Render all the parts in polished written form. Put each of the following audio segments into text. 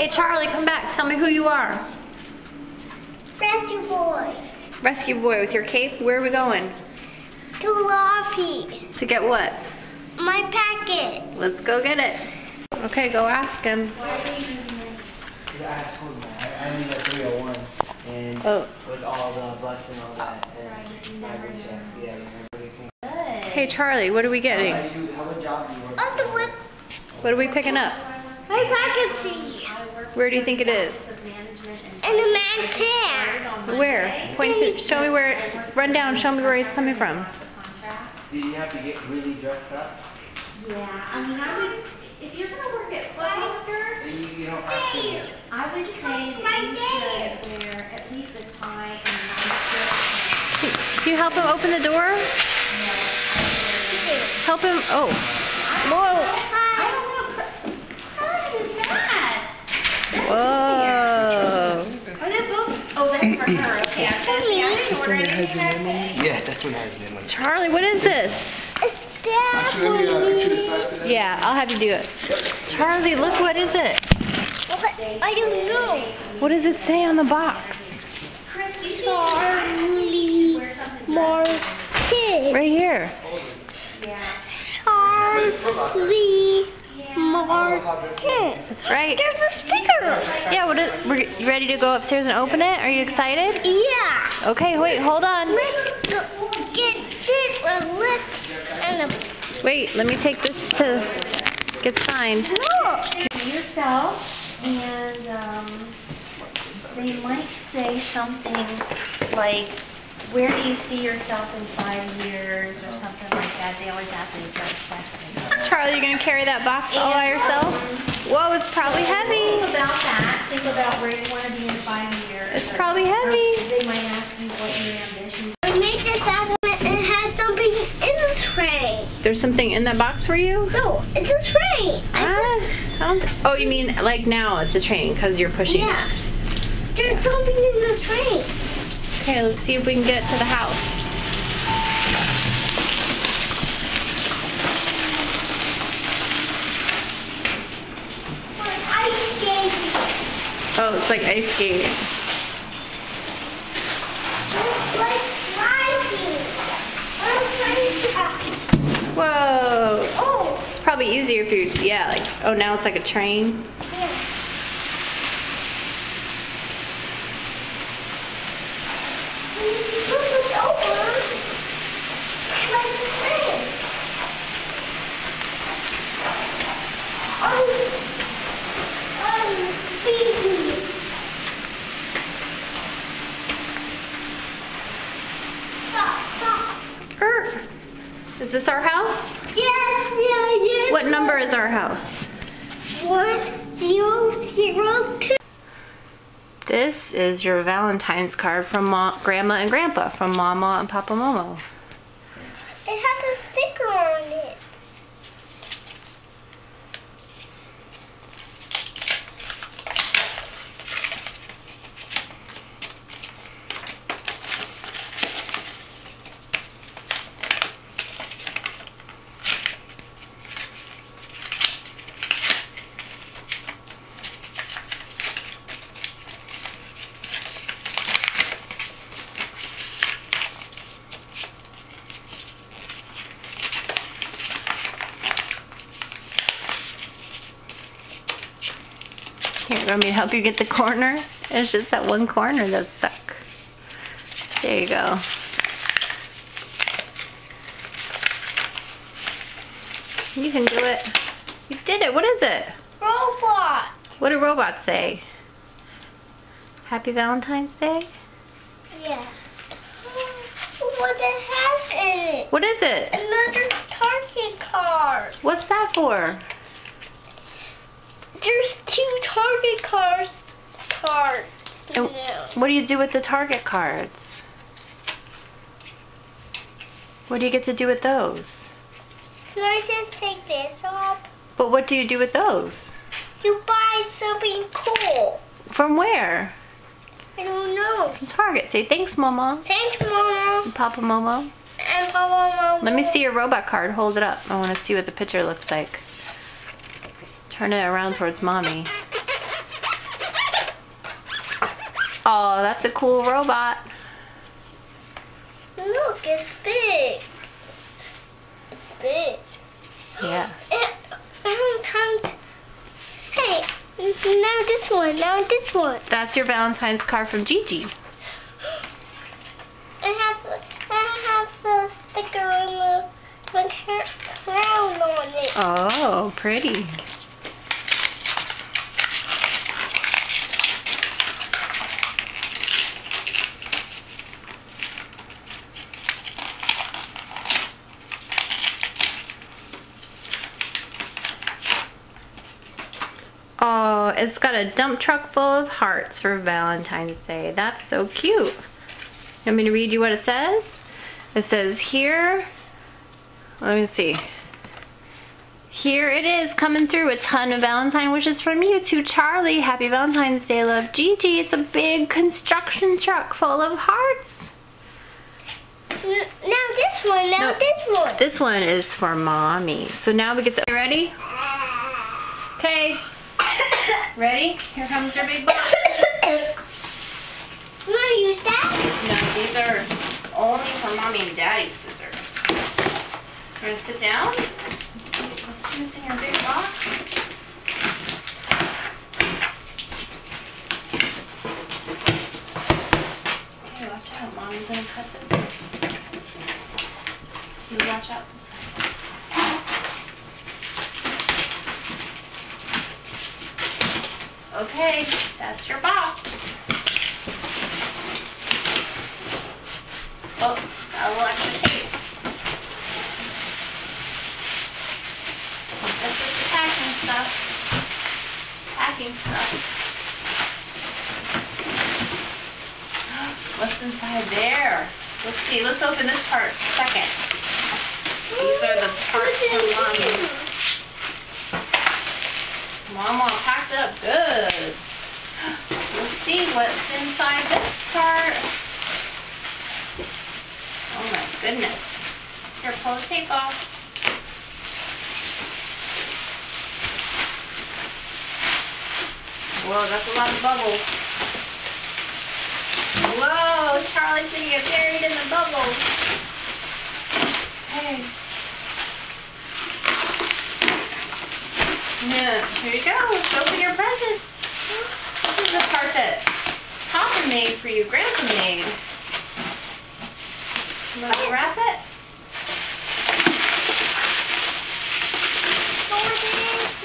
Hey Charlie, come back. Tell me who you are. Rescue boy. Rescue boy with your cape. Where are we going? To Lobby. To get what? My packet. Let's go get it. Okay, go ask him. I need a 301 and with all the bus and all that. And I reached out. Yeah, Hey Charlie, what are we getting? what job do you work? On the what? What are we picking up? My packet. Where do you think it is? And the man's hair. Where? Point to, show me where, run down, show me where he's coming from. Do you have to get really dressed up? Yeah, I mean, I would, if you're going to work at Foot Locker, And you don't have to. I would say that you should wear at least a tie and a nice shirt. Can you help him open the door? Help him, oh. Whoa. I don't know, how much is that? Whoa. Are they both? Oh, that's for her. Okay, I didn't order anything that day. Yeah, that's what has name on it. Charlie, what is this? It's that for me. Yeah, I'll have you do it. Charlie, look, what is it? I don't know. What does it say on the box? Charlie Market. Right here. Charlie Market. That's right. There's a sticker. Yeah, you ready to go upstairs and open it? Are you excited? Yeah. Okay, wait, hold on. Let's go get this and Wait, let me take this to get signed. look. Yourself, and they might say something like, where do you see yourself in 5 years, or something like that. They always ask me first question. Charlie, you gonna carry that box all by yourself? Whoa, it's probably heavy. Think about that. Think about where you want to be in 5 years. It's probably heavy. They might ask you what your ambitions I made this out of it and it has something in the tray. There's something in that box for you? No, it's a tray. Oh, you mean like now it's a train because you're pushing Yeah. it. There's something in this tray. Okay, let's see if we can get it to the house. Ice skating. Oh, it's like ice skating. It's like sliding. Whoa. Oh. It's probably easier if you, yeah, like, oh, now it's like a train. Yeah. When you flip it over, it's like a train. Baby. Stop. Is this our house? Yes. What number is our house? 1002. This is your Valentine's card from Grandma and Grandpa, from Mama and Papa Momo. It has a sticker on it. Here, you want me to help you get the corner? It's just that one corner that's stuck. There you go. You can do it. You did it. What is it? Robot. What do robots say? Happy Valentine's Day? Yeah. What it has in it? What is it? Another Target card. What's that for? There's 2 Target cards And now. what do you do with the Target cards? What do you get to do with those? Can I just take this off? But what do you do with those? You buy something cool. From where? I don't know. From Target. Say thanks, Mama. Thanks, Mama. And Papa Momo. And Papa Mama. Let me see your robot card. Hold it up. I want to see what the picture looks like. Turn it around towards Mommy. Oh, that's a cool robot. Look, it's big. It's big. Yeah. Valentine's. Hey, now this one. Now this one. That's your Valentine's card from Gigi. I have the sticker on the crown on it. Oh, pretty. Oh, it's got a dump truck full of hearts for Valentine's Day. That's so cute. You want me to read you what it says? It says here, let me see. Here it is, coming through, a ton of Valentine wishes from you to Charlie. Happy Valentine's Day, love, Gigi. It's a big construction truck full of hearts. Now this one. Now Nope. this one. This one is for Mommy. So now we get to, you ready? Okay. Ready? Here comes your big box. You want to use that? No, these are only for Mommy and Daddy's scissors. You're gonna sit down. Let's see what's in your big box. Okay, watch out. Mommy's gonna cut this one. You watch out this way. Okay, that's your box. Oh, got a little extra tape. That's just the packing stuff. Packing stuff. What's inside there? Let's see. Let's open this part second. These are the parts from Mommy. Mama packed it up good. Let's see what's inside this part. Oh my goodness. Here, pull the tape off. Whoa, that's a lot of bubbles. Whoa, Charlie's gonna get buried in the bubbles. Okay. Yeah, here you go. Let's open your present. This is the part that Papa made for you, Grandpa made. You want to wrap it?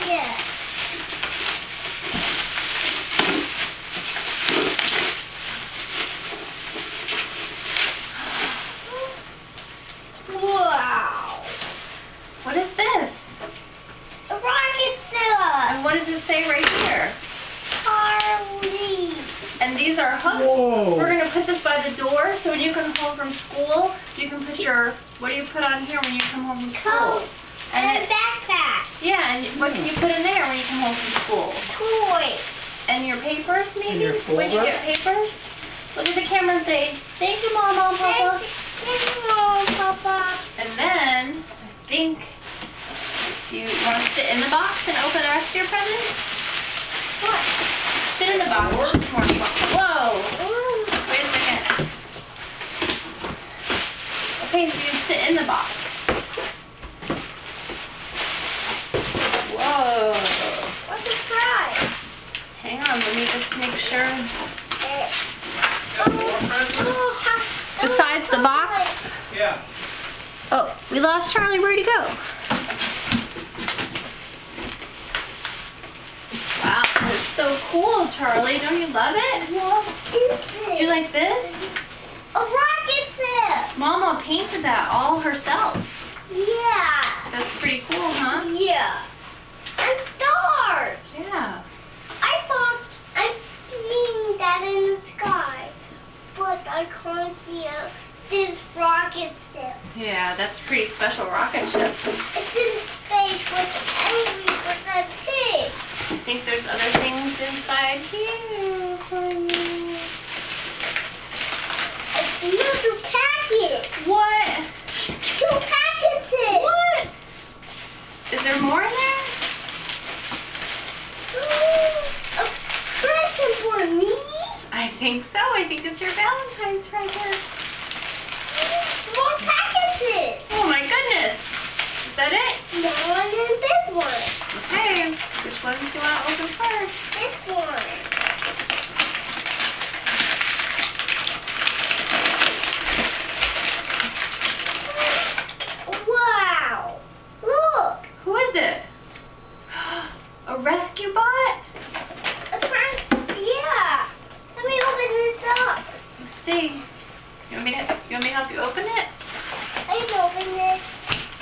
Yeah. Wow. What is this? A rocket ship. And what does it say right here? Charlie. And these are hooks. Whoa. We're going to put this by the door so when you come home from school, you can put your, what do you put on here when you come home from school? Coat. And a it- backpack. yeah, and what can you put in there when you come home from school? Toy. And your papers, maybe? your When you folder? get papers? Look at the camera and say, thank you, Mama and Papa. Thank you, Papa. And then, I think, you want to sit in the box and open the rest of your presents? What? Sit in the box. There's just more. Whoa! Wait a second. Okay, so you sit in the box. Whoa! What's the prize? Hang on, let me just make sure. Besides the box? Yeah. Oh, we lost Charlie. Where'd he go? Wow, that's so cool, Charlie. Don't you love it? What is Do this? you like this? A rocket ship. Mama painted that all herself. Yeah. That's pretty cool, huh? Yeah. And stars. Yeah. I've seen that in the sky, but I can't see this rocket ship. Yeah, that's a pretty special rocket ship. It's in space with a pig. I think there's other things inside here for you. Another packet. What? 2 packages. What? Is there more in there? A present for me? I think so.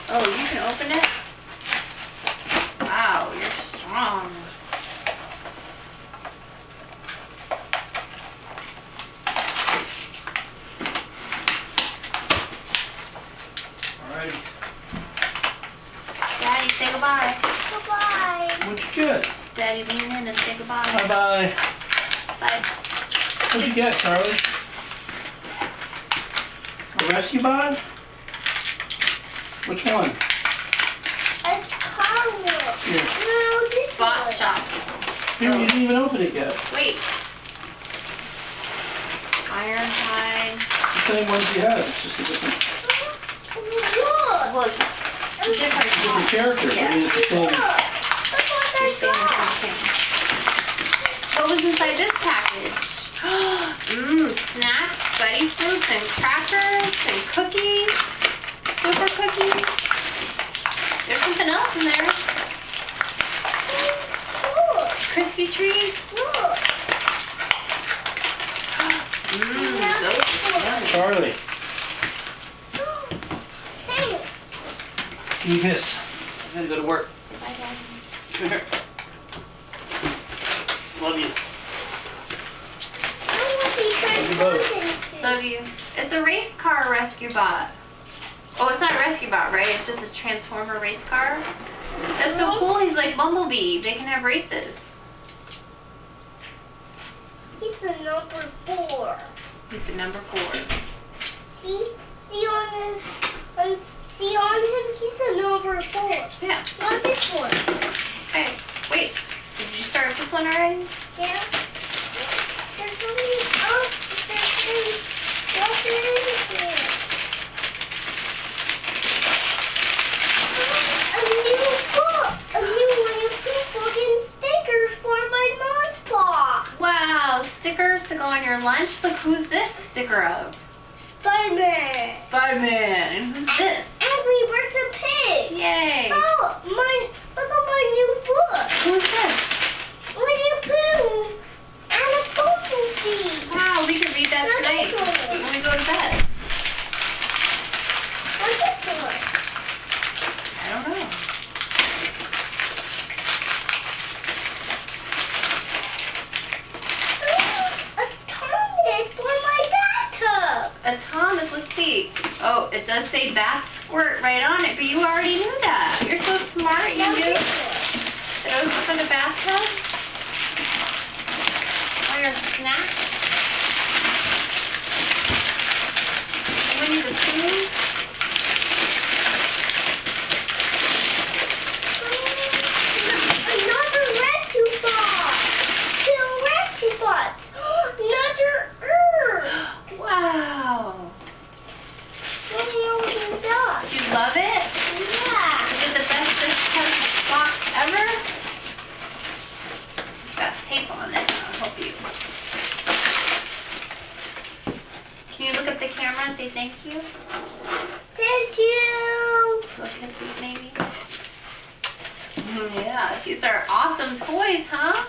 Oh, you can open it? Wow, you're strong. Alrighty. Daddy, say goodbye. Goodbye. What'd you get? Daddy, lean in and say goodbye. Bye-bye. Bye. What'd you get, Charlie? A rescue bot? Which one? A car wheel. Here. No, this Bot one. shop. Here, you didn't even open it yet. Wait. Ironhide. The same ones you had. It's just a different Look. Well, it's a different character. Yeah. I mean, it's the same. Look what You're I saying the got. same thing. What was inside this package? Snacks, Buddy Fruits, and crackers, and cookies. Super cookies. There's something else in there. Look. Crispy treats. Look. Those. Charlie, Thanks. you kiss. I gotta go to work. Bye, Daddy. Come here. Love you. Love you. It's a race car rescue bot. Oh, it's not a rescue bot, right? It's just a transformer race car. That's so cool. He's like Bumblebee. They can have races. He's the number 4. He's a number 4. See on his, see on him, he's the number 4. Yeah. Not this one. Okay. Wait. Did you start this one already? Yeah. There's only, oh, there's what's in here? A new book. A new Wimpy book and stickers for my lunchbox. Wow. Stickers to go on your lunch. Look, who's this sticker of? Spider-Man. Spider-Man. And who's this? Angry Birds and Pigs. Yay. Oh, look at my new book. Who's this? Winnie Pooh and a Bumblebee. Wow, we can read that tonight when we go to bed. What's this one? I don't know. A Thomas for my bathtub. A Thomas, let's see. Oh, it does say bath squirt right on it, but you already knew that. You're so smart, you Now knew this that it was for the bathtub. Or your snack. Winnie the Pooh. Another rescue box. 2 rescue bots. Another Earth. Wow. Let me open it up. Do you love it? Yeah. Is it the best discount box ever? It's got tape on it. I'll help you. Can you look at the camera and say thank you? Thank you. Look at these maybe. Yeah, these are awesome toys, huh?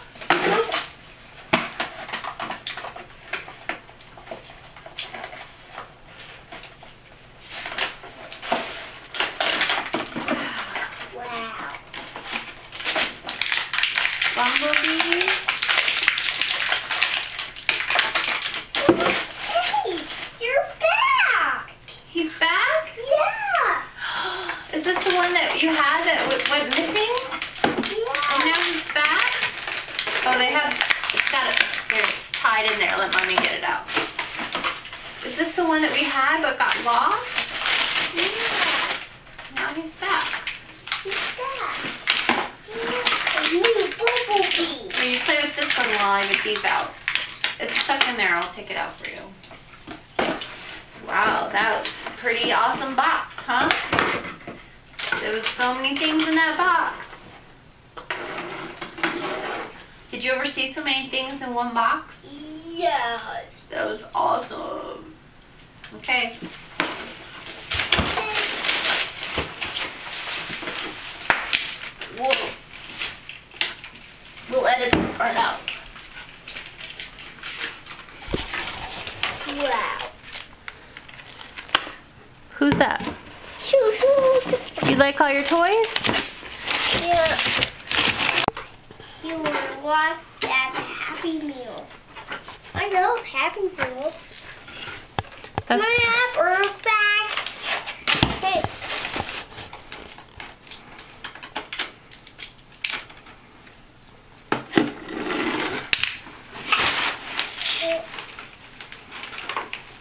Wow. Bumblebee. Hey, you're back. He's back? Yeah. Is this the one that you had that went missing? And now he's back? Oh, they have, it's got it, there's tied in there. Let mommy get it out. Is this the one that we had but got lost? Yeah. Now he's back. He's back. Yeah. A new Bumblebee. Well, you play with this one while I get these out. It's stuck in there. I'll take it out for you. Wow, that was a pretty awesome box, huh? There was so many things in that box. Did you ever see so many things in one box? Yes. That was awesome. Okay. We'll edit this part out. Wow. Who's that? Shoo shoo. You You like all your toys? Yeah. You will watch that Happy Meal. I love Happy Meals. That's, My app are back. Hey.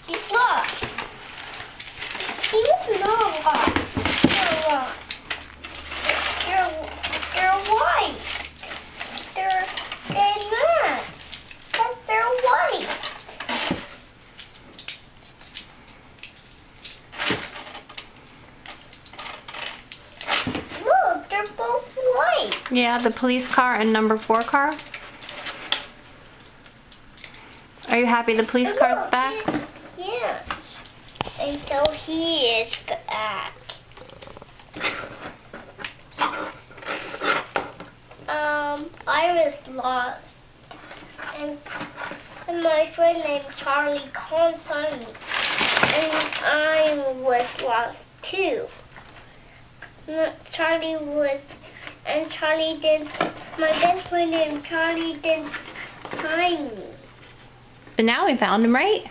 He's lost. He was not lost. You're lost. They're white. They're not. But they're white. Look, they're both white. yeah, the police car and number 4 car. Are you happy the police car's Look, back? Yeah. And so he is back. I was lost. And my friend named Charlie called on me. And I was lost too. Charlie didn't, my best friend named Charlie didn't find me. But now we found him, right?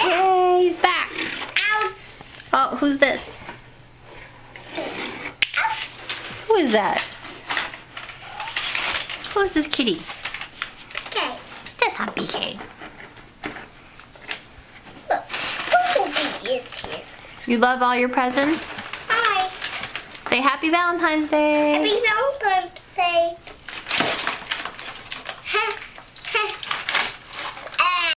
Yay, he's back. Ouch! Oh, who's this? Ouch! Who is that? Who's this kitty? Okay, That's not BK. look, Bumblebee is here. You love all your presents? Hi. Say Happy Valentine's Day. Happy Valentine's Day.